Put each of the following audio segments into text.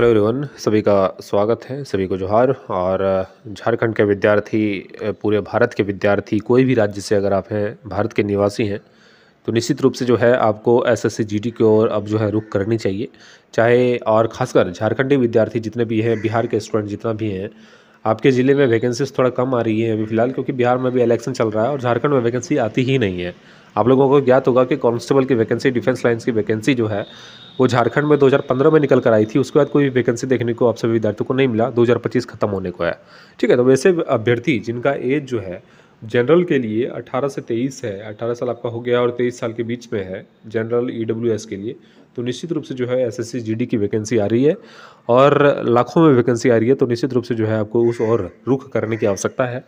Hello everyone, सभी का स्वागत है, सभी को जोहार। और झारखंड के विद्यार्थी, पूरे भारत के विद्यार्थी, कोई भी राज्य से अगर आप हैं, भारत के निवासी हैं, तो निश्चित रूप से जो है आपको एसएससी जीडी की ओर अब जो है रुख करनी चाहिए। चाहे और ख़ासकर झारखंडी विद्यार्थी जितने भी हैं, बिहार के स्टूडेंट जितना भी हैं, आपके ज़िले में वैकेंसीज थोड़ा कम आ रही है अभी फ़िलहाल, क्योंकि बिहार में भी इलेक्शन चल रहा है और झारखंड में वैकेंसी आती ही नहीं है। आप लोगों को ज्ञात होगा कि कांस्टेबल की वैकेंसी, डिफेंस लाइन्स की वैकेंसी जो है वो झारखंड में 2015 में निकल कर आई थी। उसके बाद कोई वैकेंसी देखने को आप सभी विद्यार्थियों को नहीं मिला, 2025 खत्म होने को है। ठीक है, तो वैसे अभ्यर्थी जिनका एज जो है जनरल के लिए 18 से 23 है, 18 साल आपका हो गया और 23 साल के बीच में है जनरल ईडब्ल्यूएस के लिए, तो निश्चित रूप से जो है एसएससी जीडी की वैकेंसी आ रही है और लाखों में वैकेंसी आ रही है। तो निश्चित रूप से जो है आपको उस ओर रुख करने की आवश्यकता है।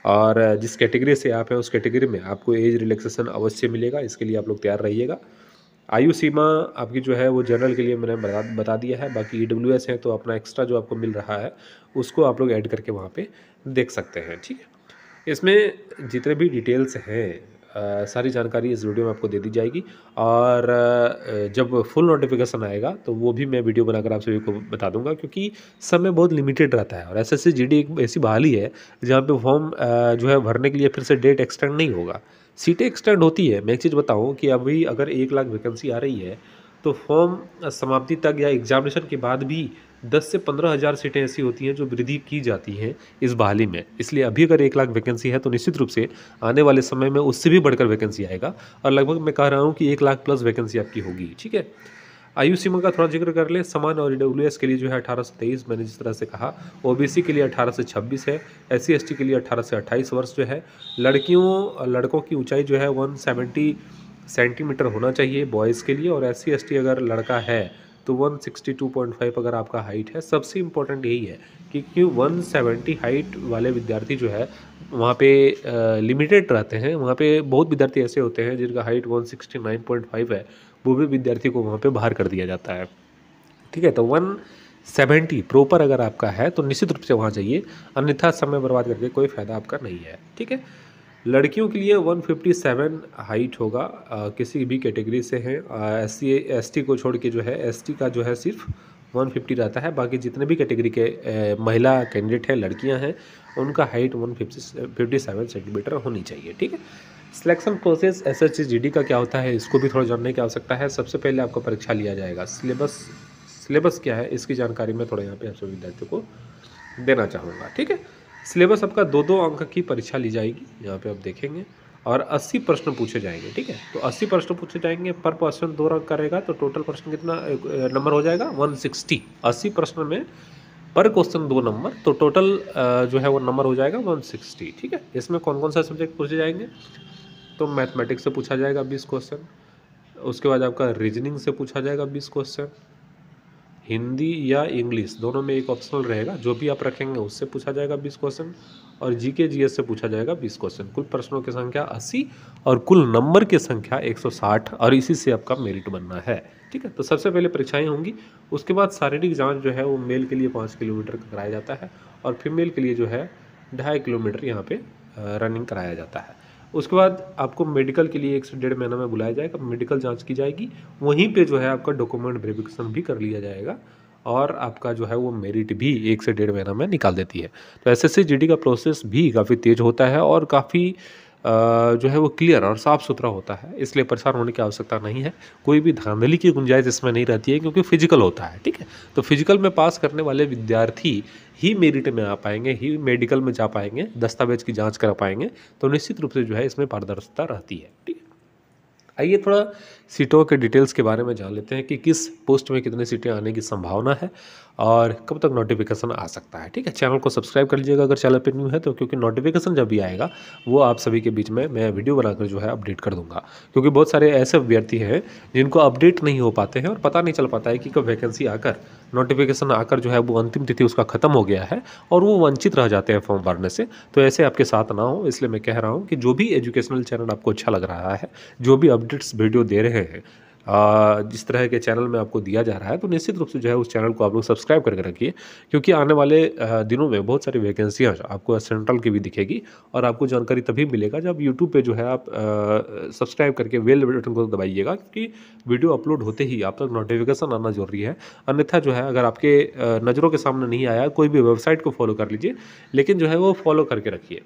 और जिस कैटेगरी से आप हैं उस कैटेगरी में आपको एज रिलैक्सेशन अवश्य मिलेगा, इसके लिए आप लोग तैयार रहिएगा। आयु सीमा आपकी जो है वो जनरल के लिए मैंने बता दिया है। बाकी ईडब्ल्यूएस है तो अपना एक्स्ट्रा जो आपको मिल रहा है उसको आप लोग ऐड करके वहाँ पे देख सकते हैं। ठीक है, इसमें जितने भी डिटेल्स हैं सारी जानकारी इस वीडियो में आपको दे दी जाएगी। और जब फुल नोटिफिकेशन आएगा तो वो भी मैं वीडियो बनाकर आप सभी को बता दूंगा, क्योंकि समय बहुत लिमिटेड रहता है। और एसएससी जीडी एक ऐसी बहाली है जहाँ पे फॉर्म जो है भरने के लिए फिर से डेट एक्सटेंड नहीं होगा, सीटें एक्सटेंड होती है। मैं एक चीज़ बताऊं कि अभी अगर 1 लाख वैकेंसी आ रही है तो फॉर्म समाप्ति तक या एग्जामिनेशन के बाद भी 10 से 15 हज़ार सीटें ऐसी होती हैं जो वृद्धि की जाती हैं इस बहाली में। इसलिए अभी अगर 1 लाख वैकेंसी है तो निश्चित रूप से आने वाले समय में उससे भी बढ़कर वैकेंसी आएगा और लगभग मैं कह रहा हूँ कि 1 लाख प्लस वैकेंसी आपकी होगी। ठीक है, आयु सीमा का थोड़ा जिक्र कर ले। समान और ईडब्ल्यूएस के लिए जो है 18 से 23, मैंने जिस तरह से कहा। ओबीसी के लिए 18 से 26 है। एससी एसटी के लिए 18 से 28 वर्ष जो है। लड़कों की ऊंचाई जो है 170 सेंटीमीटर होना चाहिए बॉयज़ के लिए, और एससी एसटी अगर लड़का है तो 162.5 अगर आपका हाइट है। सबसे इम्पोर्टेंट यही है क्योंकि 170 हाइट वाले विद्यार्थी जो है वहाँ पे लिमिटेड रहते हैं। वहाँ पे बहुत विद्यार्थी ऐसे होते हैं जिनका हाइट 169.5 है, वो भी विद्यार्थी को वहाँ पे बाहर कर दिया जाता है। ठीक है, तो 170 प्रॉपर अगर आपका है तो निश्चित रूप से वहाँ जाइए, अन्यथा समय बर्बाद करके कोई फ़ायदा आपका नहीं है। ठीक है, लड़कियों के लिए 157 हाइट होगा, किसी भी कैटेगरी से हैं। एससी एसटी को छोड़ के जो है एसटी का जो है सिर्फ 150 रहता है। बाकी जितने भी कैटेगरी के महिला कैंडिडेट हैं, लड़कियां हैं, उनका हाइट 157 सेंटीमीटर होनी चाहिए। ठीक है, सिलेक्शन प्रोसेस एसएससी जीडी का क्या होता है इसको भी थोड़ा जानने की आवश्यकता है। सबसे पहले आपका परीक्षा लिया जाएगा। सिलेबस क्या है इसकी जानकारी मैं थोड़ा यहाँ पे आप सभी विद्यार्थियों को देना चाहूँगा। ठीक है, सिलेबस आपका 2-2 अंक की परीक्षा ली जाएगी, यहाँ पे आप देखेंगे, और 80 प्रश्न पूछे जाएंगे। ठीक है, तो 80 प्रश्न पूछे जाएंगे, पर प्रश्न 2 अंक का रहेगा, तो टोटल प्रश्न कितना नंबर हो जाएगा 160। 80 प्रश्न में पर क्वेश्चन 2 नंबर, तो टोटल जो है वो नंबर हो जाएगा 160। ठीक है, इसमें कौन कौन सा सब्जेक्ट पूछे जाएंगे, तो मैथमेटिक्स से पूछा जाएगा 20 क्वेश्चन, उसके बाद आपका रीजनिंग से पूछा जाएगा 20 क्वेश्चन, हिंदी या इंग्लिश दोनों में एक ऑप्शनल रहेगा, जो भी आप रखेंगे उससे पूछा जाएगा 20 क्वेश्चन, और जीके जीएस से पूछा जाएगा 20 क्वेश्चन। कुल प्रश्नों की संख्या 80 और कुल नंबर की संख्या 160, और इसी से आपका मेरिट बनना है। ठीक है, तो सबसे पहले परीक्षाएं होंगी, उसके बाद शारीरिक जांच जो है वो मेल के लिए 5 किलोमीटर का कराया जाता है और फीमेल के लिए जो है 2.5 किलोमीटर यहाँ पे रनिंग कराया जाता है। उसके बाद आपको मेडिकल के लिए 1 से 1.5 महीना में बुलाया जाएगा, मेडिकल जांच की जाएगी, वहीं पे जो है आपका डॉक्यूमेंट वेरिफिकेशन भी कर लिया जाएगा और आपका जो है वो मेरिट भी 1 से 1.5 महीना में निकाल देती है। तो एसएससी जीडी का प्रोसेस भी काफ़ी तेज़ होता है और काफ़ी जो है वो क्लियर और साफ़ सुथरा होता है, इसलिए परेशान होने की आवश्यकता नहीं है। कोई भी धांधली की गुंजाइश इसमें नहीं रहती है, क्योंकि फिजिकल होता है। ठीक है, तो फिजिकल में पास करने वाले विद्यार्थी ही मेरिट में आ पाएंगे, ही मेडिकल में जा पाएंगे, दस्तावेज की जांच करा पाएंगे, तो निश्चित रूप से जो है इसमें पारदर्शिता रहती है। ठीक है, आइए थोड़ा सीटों के डिटेल्स के बारे में जान लेते हैं कि किस पोस्ट में कितनी सीटें आने की संभावना है और कब तक नोटिफिकेशन आ सकता है। ठीक है, चैनल को सब्सक्राइब कर लीजिएगा अगर चैनल पे न्यू है तो, क्योंकि नोटिफिकेशन जब भी आएगा वो आप सभी के बीच में मैं वीडियो बनाकर जो है अपडेट कर दूंगा। क्योंकि बहुत सारे ऐसे अभ्यर्थी हैं जिनको अपडेट नहीं हो पाते हैं और पता नहीं चल पाता है कि कब वैकेंसी आकर, नोटिफिकेशन आकर जो है वो अंतिम तिथि उसका ख़त्म हो गया है और वो वंचित रह जाते हैं फॉर्म भरने से। तो ऐसे आपके साथ ना हो, इसलिए मैं कह रहा हूँ कि जो भी एजुकेशनल चैनल आपको अच्छा लग रहा है, जो भी अपडेट्स वीडियो दे रहे हैं, जिस तरह के चैनल में आपको दिया जा रहा है, तो निश्चित रूप से जो है उस चैनल को आप लोग सब्सक्राइब करके रखिए, क्योंकि आने वाले दिनों में बहुत सारी वैकेंसियाँ आपको सेंट्रल की भी दिखेगी और आपको जानकारी तभी मिलेगा जब यूट्यूब पे जो है आप सब्सक्राइब करके बेल बटन को दबाइएगा, क्योंकि वीडियो अपलोड होते ही आप तक नोटिफिकेशन आना जरूरी है। अन्यथा जो है अगर आपके नज़रों के सामने नहीं आया, कोई भी वेबसाइट को फॉलो कर लीजिए, लेकिन जो है वो फॉलो करके रखिए।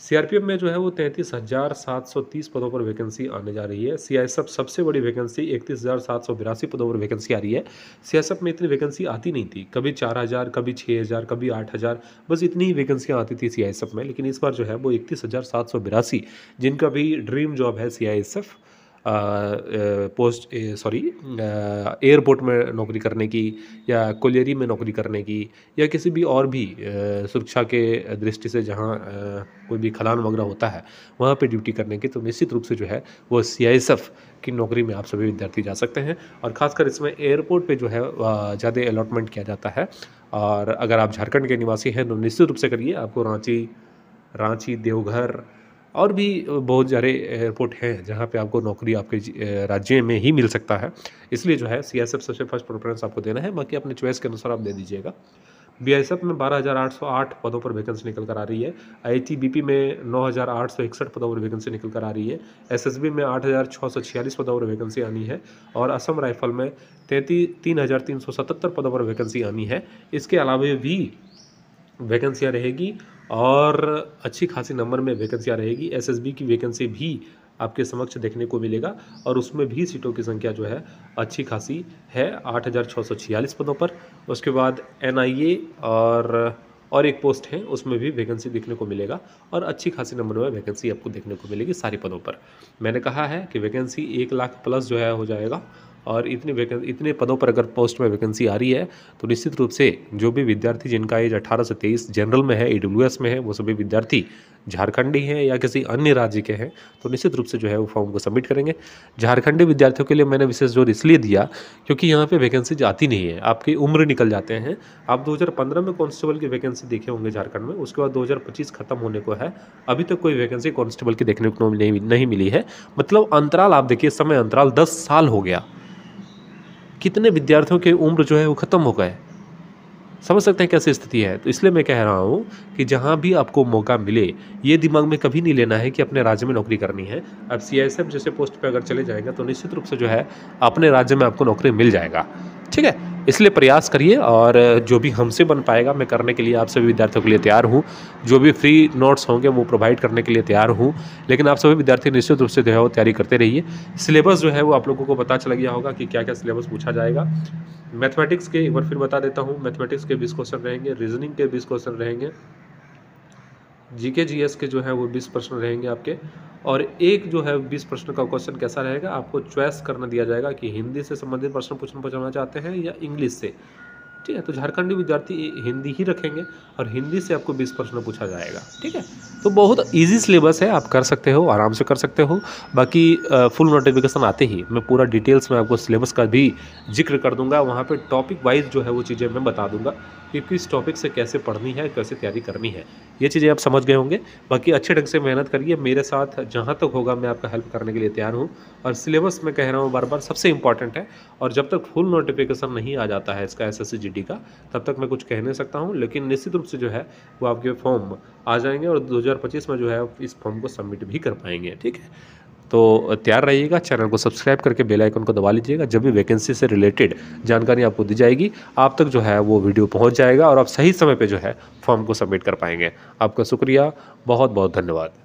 सीआरपीएफ में जो है वो 33,730 पदों पर वैकेंसी आने जा रही है। सीआईएसएफ सबसे बड़ी वैकेंसी 31,782 पदों पर वैकेंसी आ रही है। सीआईएसएफ में इतनी वैकेंसी आती नहीं थी, कभी 4,000, कभी 6,000, कभी 8,000, बस इतनी ही वैकेंसियाँ आती थी सीआईएसएफ में। लेकिन इस बार जो है वो 31,782, जिनका भी ड्रीम जॉब है सीआईएसएफ एयरपोर्ट में नौकरी करने की, या कोलियरी में नौकरी करने की, या किसी भी और भी सुरक्षा के दृष्टि से जहाँ कोई भी खदान वगैरह होता है वहाँ पे ड्यूटी करने की, तो निश्चित रूप से जो है वो सीआईएसएफ की नौकरी में आप सभी विद्यार्थी जा सकते हैं। और ख़ासकर इसमें एयरपोर्ट पे जो है ज़्यादा अलॉटमेंट किया जाता है। और अगर आप झारखंड के निवासी हैं तो निश्चित रूप से करिए, आपको रांची, देवघर और भी बहुत सारे एयरपोर्ट हैं जहाँ पे आपको नौकरी आपके राज्य में ही मिल सकता है। इसलिए जो है सीआईएसएफ सबसे फर्स्ट प्रेफरेंस आपको देना है, बाकी अपने चॉइस के अनुसार आप दे दीजिएगा। बीएसएफ में 12,808 पदों पर वैकेंसी निकल कर आ रही है। आईटीबीपी में 9,861 पदों पर वैकेंसी निकल कर आ रही है। एसएसबी में 8,646 पदों पर वैकेंसी आनी है और असम राइफल में 3,377 पदों पर वैकेंसी आनी है। इसके अलावा भी वैकेंसियाँ रहेगी और अच्छी खासी नंबर में वैकेंसियाँ रहेगी। एसएसबी की वैकेंसी भी आपके समक्ष देखने को मिलेगा और उसमें भी सीटों की संख्या जो है अच्छी खासी है, 8,646 पदों पर। उसके बाद एनआईए और एक पोस्ट है, उसमें भी वैकेंसी देखने को मिलेगा और अच्छी खासी नंबर में वैकेंसी आपको देखने को मिलेगी सारे पदों पर। मैंने कहा है कि वैकेंसी 1 लाख प्लस जो है हो जाएगा और इतने पदों पर अगर पोस्ट में वैकेंसी आ रही है तो निश्चित रूप से जो भी विद्यार्थी जिनका एज 18 से 23 जनरल में है, ईडब्ल्यूएस में है, वो सभी विद्यार्थी झारखंडी हैं या किसी अन्य राज्य के हैं तो निश्चित रूप से जो है वो फॉर्म को सबमिट करेंगे। झारखंडी विद्यार्थियों के लिए मैंने विशेष जोर इसलिए दिया क्योंकि यहाँ पे वैकेंसी आती नहीं है, आपकी उम्र निकल जाते हैं। आप 2015 में कांस्टेबल की वैकेंसी देखे होंगे झारखंड में, उसके बाद 2025 खत्म होने को है, अभी तक कोई वैकेंसी कांस्टेबल की देखने को नहीं मिली है। मतलब अंतराल आप देखिए, समय अंतराल 10 साल हो गया। कितने विद्यार्थियों की उम्र जो है वो ख़त्म हो गए, समझ सकते हैं कैसी स्थिति है। तो इसलिए मैं कह रहा हूँ कि जहाँ भी आपको मौका मिले, ये दिमाग में कभी नहीं लेना है कि अपने राज्य में नौकरी करनी है। अब सीआईएसएफ जैसे पोस्ट पे अगर चले जाएंगे तो निश्चित रूप से जो है अपने राज्य में आपको नौकरी मिल जाएगा, ठीक है। इसलिए प्रयास करिए और जो भी हमसे बन पाएगा मैं करने के लिए आप सभी विद्यार्थियों के लिए तैयार हूँ। जो भी फ्री नोट्स होंगे वो प्रोवाइड करने के लिए तैयार हूँ। लेकिन आप सभी विद्यार्थी निश्चित रूप से जो है वो तैयारी करते रहिए। सिलेबस जो है वो आप लोगों को पता चल गया होगा कि क्या क्या सिलेबस पूछा जाएगा। मैथमेटिक्स के एक बार फिर बता देता हूँ, मैथमेटिक्स के 20 क्वेश्चन रहेंगे, रीजनिंग के 20 क्वेश्चन रहेंगे, जीके जीएस के जो है वो 20 प्रश्न रहेंगे आपके। और एक जो है 20 प्रश्न का क्वेश्चन कैसा रहेगा, आपको चॉइस करना दिया जाएगा कि हिंदी से संबंधित प्रश्न पूछना चाहते हैं या इंग्लिश से, ठीक है। तो झारखंडी विद्यार्थी हिंदी ही रखेंगे और हिंदी से आपको 20 प्रश्न पूछा जाएगा, ठीक है। तो बहुत इजी सिलेबस है, आप कर सकते हो, आराम से कर सकते हो। बाकी फुल नोटिफिकेशन आते ही मैं पूरा डिटेल्स में आपको सिलेबस का भी जिक्र कर दूंगा। वहाँ पे टॉपिक वाइज जो है वो चीज़ें मैं बता दूंगा कि किस टॉपिक से कैसे पढ़नी है, कैसे तैयारी करनी है, ये चीज़ें आप समझ गए होंगे। बाकी अच्छे ढंग से मेहनत करिए, मेरे साथ जहाँ तक होगा मैं आपका हेल्प करने के लिए तैयार हूँ। और सिलेबस मैं कह रहा हूँ बार बार सबसे इंपॉर्टेंट है, और जब तक फुल नोटिफिकेशन नहीं आ जाता है इसका एसएससी जीडी का, तब तक मैं कुछ कह नहीं सकता हूँ। लेकिन निश्चित रूप से जो है वो आपके फॉर्म आ जाएंगे और 2025 में जो है इस फॉर्म को सबमिट भी कर पाएंगे, ठीक है। तो तैयार रहिएगा, चैनल को सब्सक्राइब करके बेल आइकन को दबा लीजिएगा। जब भी वैकेंसी से रिलेटेड जानकारी आपको दी जाएगी आप तक जो है वो वीडियो पहुंच जाएगा और आप सही समय पे जो है फॉर्म को सबमिट कर पाएंगे। आपका शुक्रिया, बहुत बहुत धन्यवाद।